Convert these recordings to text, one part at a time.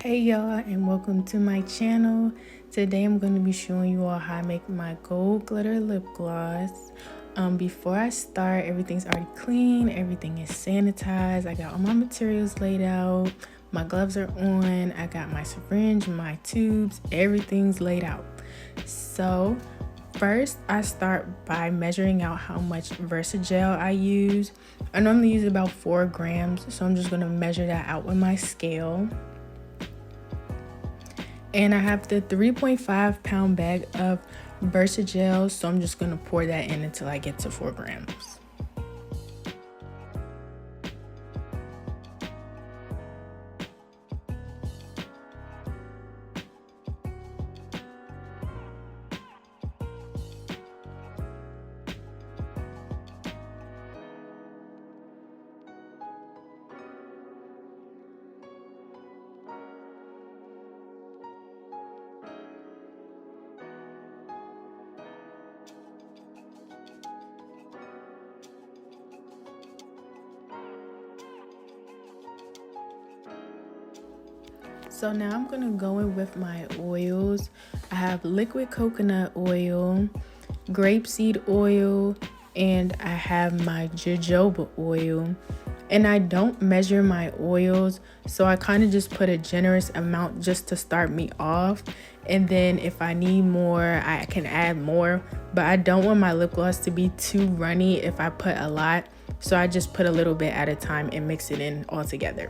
Hey y'all, and welcome to my channel. Today I'm going to be showing you all how I make my gold glitter lip gloss. Before I start, everything's already clean, everything is sanitized. I got all my materials laid out, my gloves are on, I got my syringe, my tubes, everything's laid out. So first I start by measuring out how much Versagel I use. I normally use about 4 grams, so I'm just going to measure that out with my scale. And I have the 3.5 pound bag of Versagel, so I'm just gonna pour that in until I get to 4 grams. So now I'm gonna go in with my oils. I have liquid coconut oil, grapeseed oil, and I have my jojoba oil. And I don't measure my oils, so I kind of just put a generous amount just to start me off. And then if I need more, I can add more. But I don't want my lip gloss to be too runny if I put a lot. So I just put a little bit at a time and mix it in all together.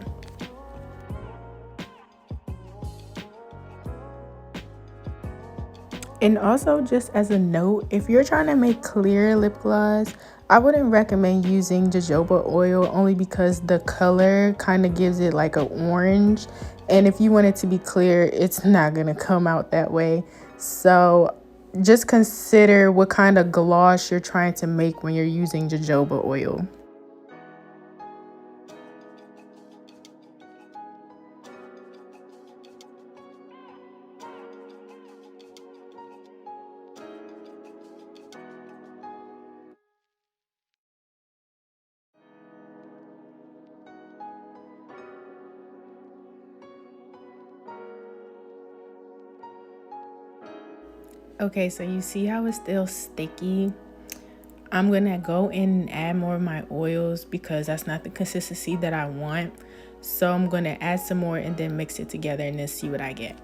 And also, just as a note, if you're trying to make clear lip gloss, I wouldn't recommend using jojoba oil only because the color kind of gives it like an orange. And if you want it to be clear, it's not going to come out that way. So just consider what kind of gloss you're trying to make when you're using jojoba oil. Okay, so you see how it's still sticky? I'm gonna go in and add more of my oils because that's not the consistency that I want. So I'm gonna add some more and then mix it together and then see what I get.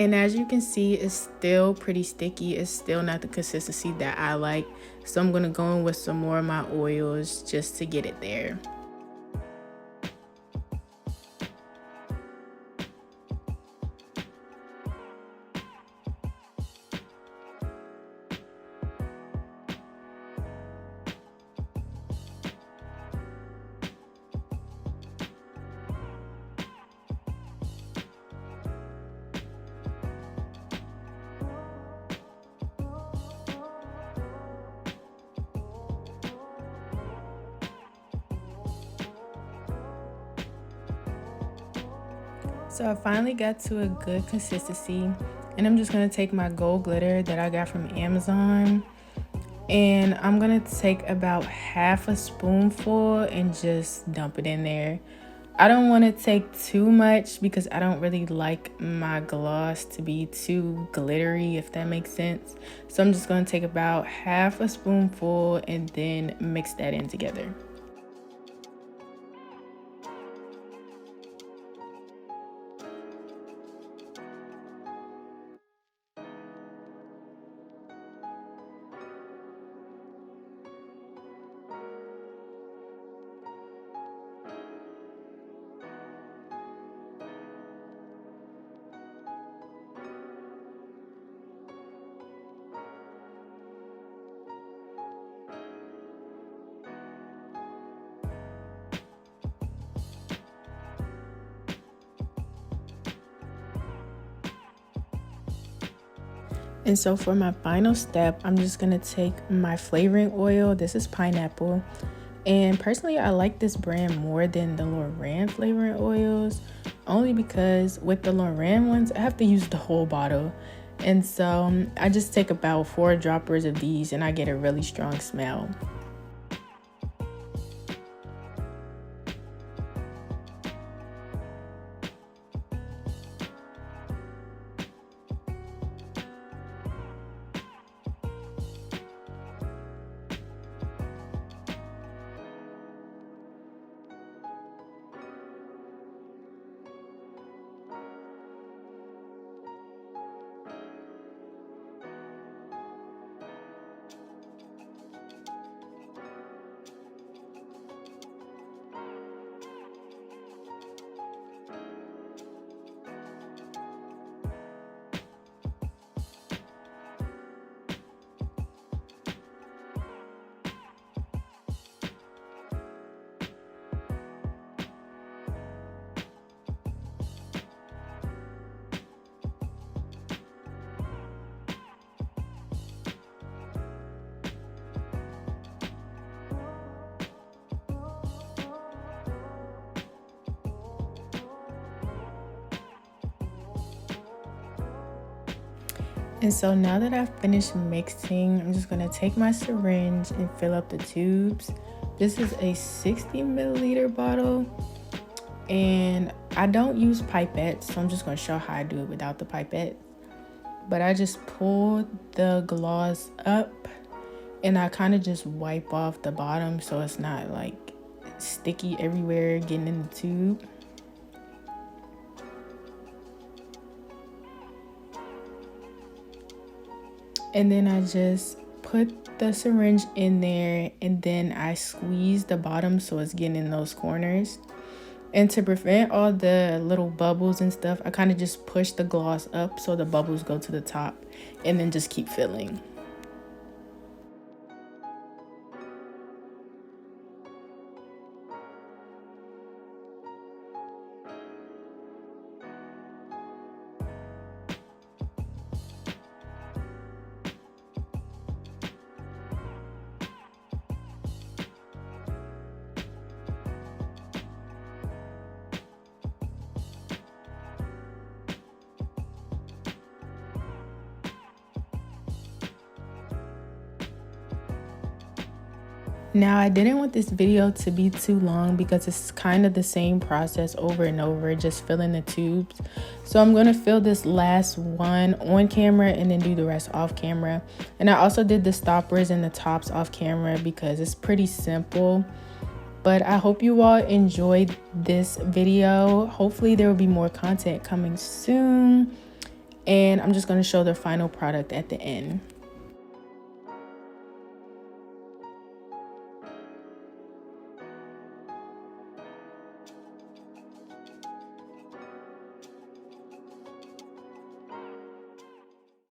And as you can see, it's still pretty sticky. It's still not the consistency that I like. So I'm gonna go in with some more of my oils just to get it there. So I finally got to a good consistency, and I'm just gonna take my gold glitter that I got from Amazon, and I'm gonna take about half a spoonful and just dump it in there. I don't want to take too much because I don't really like my gloss to be too glittery, if that makes sense. So I'm just gonna take about half a spoonful and then mix that in together. And so for my final step, I'm just going to take my flavoring oil. This is pineapple. And personally, I like this brand more than the Loran flavoring oils, only because with the Loran ones, I have to use the whole bottle. And so I just take about 4 droppers of these and I get a really strong smell. And so now that I've finished mixing, I'm just going to take my syringe and fill up the tubes. This is a 60 milliliter bottle, and I don't use pipettes, so I'm just going to show how I do it without the pipette. But I just pull the gloss up and I kind of just wipe off the bottom so it's not like sticky everywhere getting in the tube. And then I just put the syringe in there and then I squeeze the bottom so it's getting in those corners. And to prevent all the little bubbles and stuff, I kind of just push the gloss up so the bubbles go to the top and then just keep filling. Now, I didn't want this video to be too long because it's kind of the same process over and over, just filling the tubes. So I'm going to fill this last one on camera and then do the rest off camera. And I also did the stoppers and the tops off camera because it's pretty simple. But I hope you all enjoyed this video. Hopefully there will be more content coming soon. And I'm just going to show the final product at the end.